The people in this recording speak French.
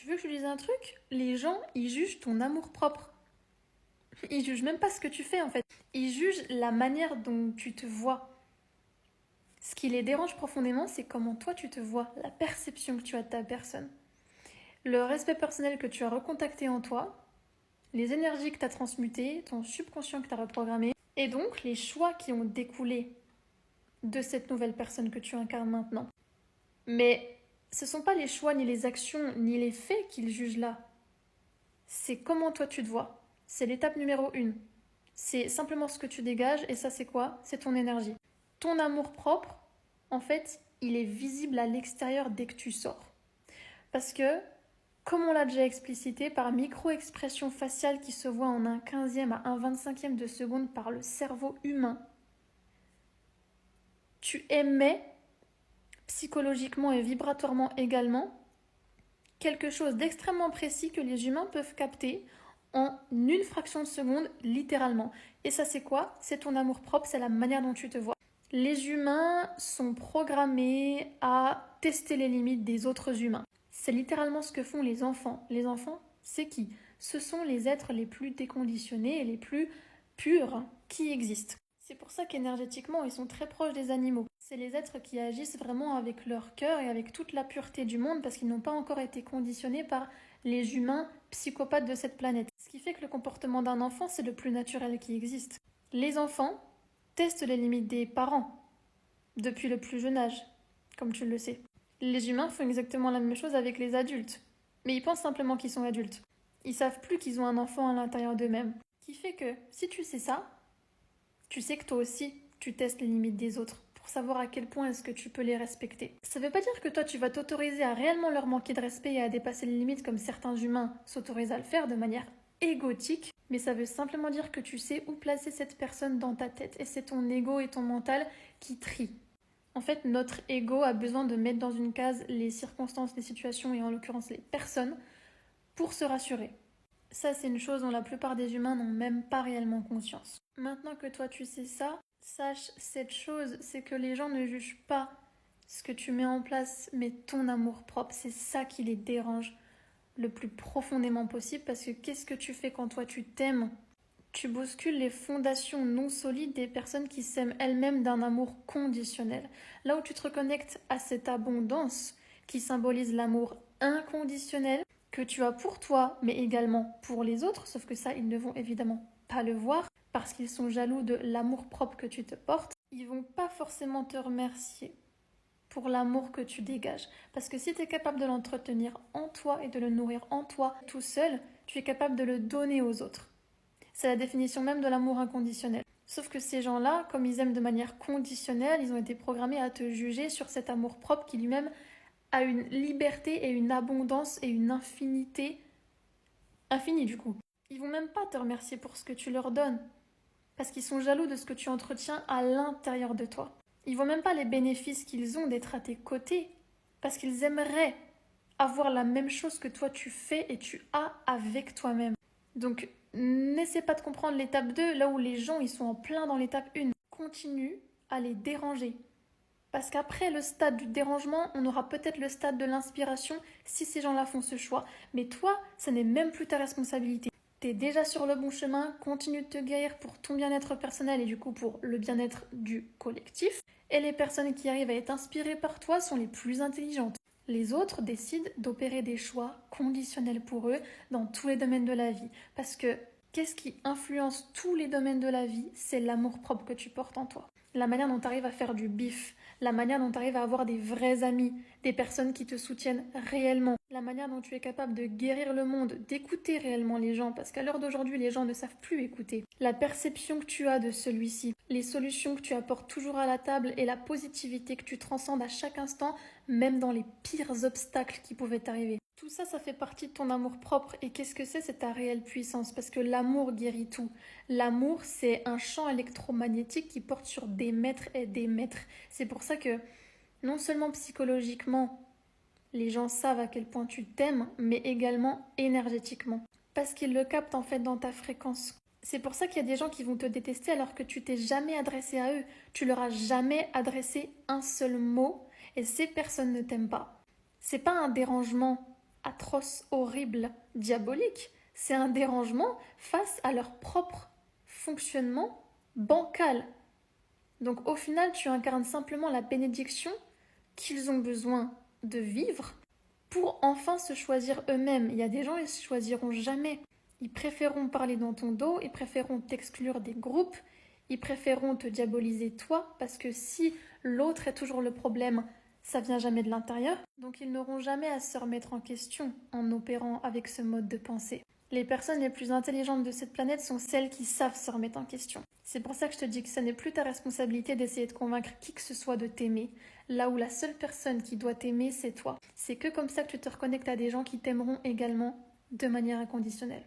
Tu veux que je te dise un truc? Les gens, ils jugent ton amour-propre. Ils jugent même pas ce que tu fais en fait. Ils jugent la manière dont tu te vois. Ce qui les dérange profondément, c'est comment toi tu te vois, la perception que tu as de ta personne. Le respect personnel que tu as recontacté en toi, les énergies que tu as transmutées, ton subconscient que tu as reprogrammé, et donc les choix qui ont découlé de cette nouvelle personne que tu incarnes maintenant. Mais ce ne sont pas les choix, ni les actions, ni les faits qu'ils jugent là. C'est comment toi tu te vois. C'est l'étape numéro 1. C'est simplement ce que tu dégages, et ça c'est quoi? C'est ton énergie. Ton amour propre, en fait, il est visible à l'extérieur dès que tu sors. Parce que, comme on l'a déjà explicité, par micro-expression faciale qui se voit en un 15e à un 25e de seconde par le cerveau humain, tu émets, psychologiquement et vibratoirement également, quelque chose d'extrêmement précis que les humains peuvent capter en une fraction de seconde, littéralement. Et ça, c'est quoi? C'est ton amour-propre, c'est la manière dont tu te vois. Les humains sont programmés à tester les limites des autres humains. C'est littéralement ce que font les enfants. Les enfants, c'est qui? Ce sont les êtres les plus déconditionnés et les plus purs qui existent. C'est pour ça qu'énergétiquement, ils sont très proches des animaux. C'est les êtres qui agissent vraiment avec leur cœur et avec toute la pureté du monde parce qu'ils n'ont pas encore été conditionnés par les humains psychopathes de cette planète. Ce qui fait que le comportement d'un enfant, c'est le plus naturel qui existe. Les enfants testent les limites des parents depuis le plus jeune âge, comme tu le sais. Les humains font exactement la même chose avec les adultes, mais ils pensent simplement qu'ils sont adultes. Ils savent plus qu'ils ont un enfant à l'intérieur d'eux-mêmes. Ce qui fait que, si tu sais ça, tu sais que toi aussi, tu testes les limites des autres pour savoir à quel point est-ce que tu peux les respecter. Ça veut pas dire que toi tu vas t'autoriser à réellement leur manquer de respect et à dépasser les limites comme certains humains s'autorisent à le faire de manière égotique, mais ça veut simplement dire que tu sais où placer cette personne dans ta tête et c'est ton ego et ton mental qui trient. En fait, notre ego a besoin de mettre dans une case les circonstances, les situations et en l'occurrence les personnes pour se rassurer. Ça, c'est une chose dont la plupart des humains n'ont même pas réellement conscience. Maintenant que toi tu sais ça, sache cette chose, c'est que les gens ne jugent pas ce que tu mets en place, mais ton amour-propre, c'est ça qui les dérange le plus profondément possible, parce que qu'est-ce que tu fais quand toi tu t'aimes? Tu bouscules les fondations non solides des personnes qui s'aiment elles-mêmes d'un amour conditionnel. Là où tu te reconnectes à cette abondance qui symbolise l'amour inconditionnel que tu as pour toi, mais également pour les autres, sauf que ça, ils ne vont évidemment pas le voir parce qu'ils sont jaloux de l'amour propre que tu te portes. Ils vont pas forcément te remercier pour l'amour que tu dégages. Parce que si tu es capable de l'entretenir en toi et de le nourrir en toi tout seul, tu es capable de le donner aux autres. C'est la définition même de l'amour inconditionnel. Sauf que ces gens-là, comme ils aiment de manière conditionnelle, ils ont été programmés à te juger sur cet amour propre qui lui-même a une liberté et une abondance et une infinité infinie du coup. Ils vont même pas te remercier pour ce que tu leur donnes, parce qu'ils sont jaloux de ce que tu entretiens à l'intérieur de toi. Ils voient même pas les bénéfices qu'ils ont d'être à tes côtés, parce qu'ils aimeraient avoir la même chose que toi tu fais et tu as avec toi-même. Donc, n'essaie pas de comprendre l'étape 2, là où les gens ils sont en plein dans l'étape 1. Continue à les déranger. Parce qu'après le stade du dérangement, on aura peut-être le stade de l'inspiration si ces gens-là font ce choix. Mais toi, ça n'est même plus ta responsabilité. T'es déjà sur le bon chemin, continue de te guérir pour ton bien-être personnel et du coup pour le bien-être du collectif. Et les personnes qui arrivent à être inspirées par toi sont les plus intelligentes. Les autres décident d'opérer des choix conditionnels pour eux dans tous les domaines de la vie. Parce que qu'est-ce qui influence tous les domaines de la vie? C'est l'amour-propre que tu portes en toi. La manière dont tu arrives à faire du bif, la manière dont tu arrives à avoir des vrais amis, des personnes qui te soutiennent réellement, la manière dont tu es capable de guérir le monde, d'écouter réellement les gens, parce qu'à l'heure d'aujourd'hui, les gens ne savent plus écouter. La perception que tu as de celui-ci, les solutions que tu apportes toujours à la table et la positivité que tu transcendes à chaque instant, même dans les pires obstacles qui pouvaient t'arriver. Tout ça, ça fait partie de ton amour propre. Et qu'est-ce que c'est? C'est ta réelle puissance. Parce que l'amour guérit tout. L'amour, c'est un champ électromagnétique qui porte sur des mètres et des mètres. C'est pour ça que, non seulement psychologiquement, les gens savent à quel point tu t'aimes, mais également énergétiquement. Parce qu'ils le captent en fait dans ta fréquence. C'est pour ça qu'il y a des gens qui vont te détester alors que tu t'es jamais adressé à eux. Tu leur as jamais adressé un seul mot et ces personnes ne t'aiment pas. C'est pas un dérangement atroce, horrible, diabolique. C'est un dérangement face à leur propre fonctionnement bancal. Donc au final, tu incarnes simplement la bénédiction qu'ils ont besoin de vivre pour enfin se choisir eux-mêmes. Il y a des gens, ils ne se choisiront jamais. Ils préféreront parler dans ton dos, ils préféreront t'exclure des groupes, ils préféreront te diaboliser toi, parce que si l'autre est toujours le problème, ça vient jamais de l'intérieur. Donc ils n'auront jamais à se remettre en question en opérant avec ce mode de pensée. Les personnes les plus intelligentes de cette planète sont celles qui savent se remettre en question. C'est pour ça que je te dis que ce n'est plus ta responsabilité d'essayer de convaincre qui que ce soit de t'aimer, là où la seule personne qui doit t'aimer, c'est toi. C'est que comme ça que tu te reconnectes à des gens qui t'aimeront également de manière inconditionnelle.